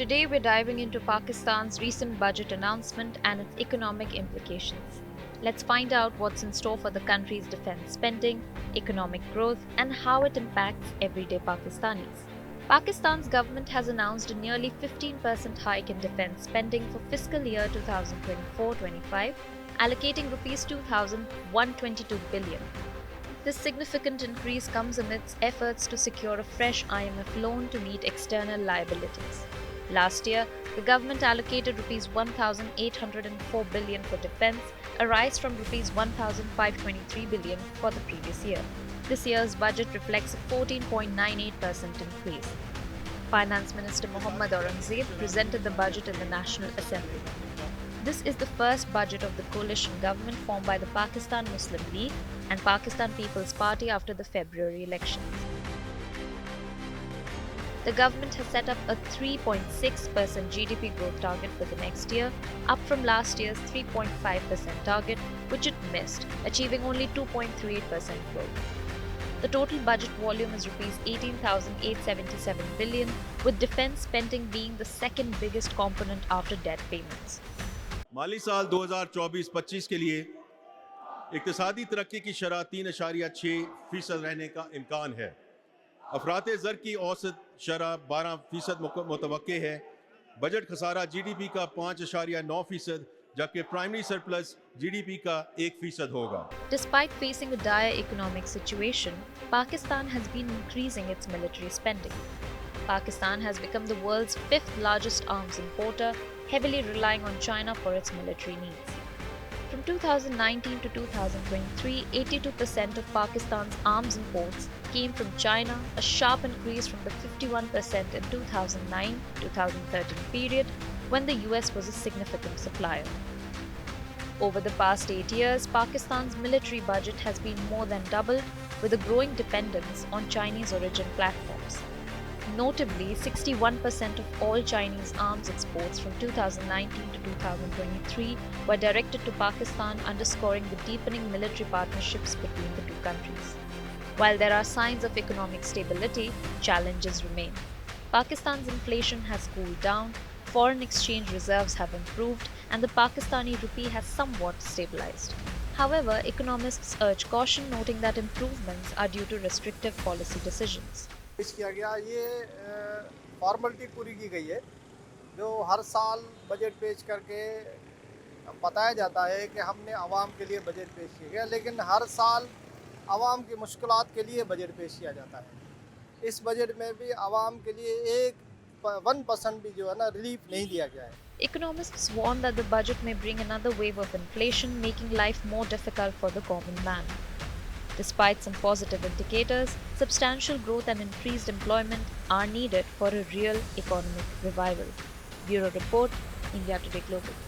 Today we're diving into Pakistan's recent budget announcement and its economic implications. Let's find out what's in store for the country's defense spending, economic growth, and how it impacts everyday Pakistanis. Pakistan's government has announced a nearly 15% hike in defense spending for fiscal year 2024-25, allocating rupees 2,122 billion. This significant increase comes amidst efforts to secure a fresh IMF loan to meet external liabilities. Last year, the government allocated rupees 1,804 billion for defense, a rise from rupees 1,523 billion for the previous year. This year's budget reflects a 14.98% increase. Finance Minister Mohammad Aurangzeb presented the budget in the National Assembly. This is the first budget of the coalition government formed by the Pakistan Muslim League and Pakistan People's Party after the February elections. The government has set up a 3.6% GDP growth target for the next year, up from last year's 3.5% target, which it missed, achieving only 2.38% growth. The total budget volume is rupees 18,877 billion, with defense spending being the second biggest component after debt payments. माली साल 2024-25 के लिए इक्तिसादी तरक्की की शरह 3.6% रहने का इम्कान है। अफरात ज़र की औसत शरह 12% मुतवक्के है। बजट खसारा GDP का 5.9%, जबकि प्राइमरी सरप्लस GDP का 1% होगा। Despite facing a dire economic situation, Pakistan has been increasing its military spending. Pakistan has become the world's fifth largest arms importer, heavily relying on China for its military needs. From 2019 to 2023, 82% of Pakistan's arms imports came from China, a sharp increase from the 51% in 2009-2013 period, when the US was a significant supplier. Over the past 8 years, Pakistan's military budget has been more than doubled, with a growing dependence on Chinese origin platforms. Notably, 61% of all Chinese arms exports from 2019 to 2023 were directed to Pakistan, underscoring the deepening military partnerships between the two countries. While there are signs of economic stability, challenges remain. Pakistan's inflation has cooled down, foreign exchange reserves have improved, and the Pakistani rupee has somewhat stabilized. However, economists urge caution, noting that improvements are due to restrictive policy decisions. पेश किया गया ये formality पूरी की गई है जो हर साल बजट पेश करके बताया जाता है कि हमने आवाम के लिए बजट पेश किया गया, लेकिन हर साल आवाम की मुश्किलात के लिए बजट पेश किया जाता है। इस बजट में भी आवाम के लिए 1% भी जो है ना रिलीफ नहीं दिया गया है। Economists warn that the budget may bring another wave of inflation, making life more difficult for the common man. Despite some positive indicators, substantial growth and increased employment are needed for a real economic revival. Bureau Report, India Today Global.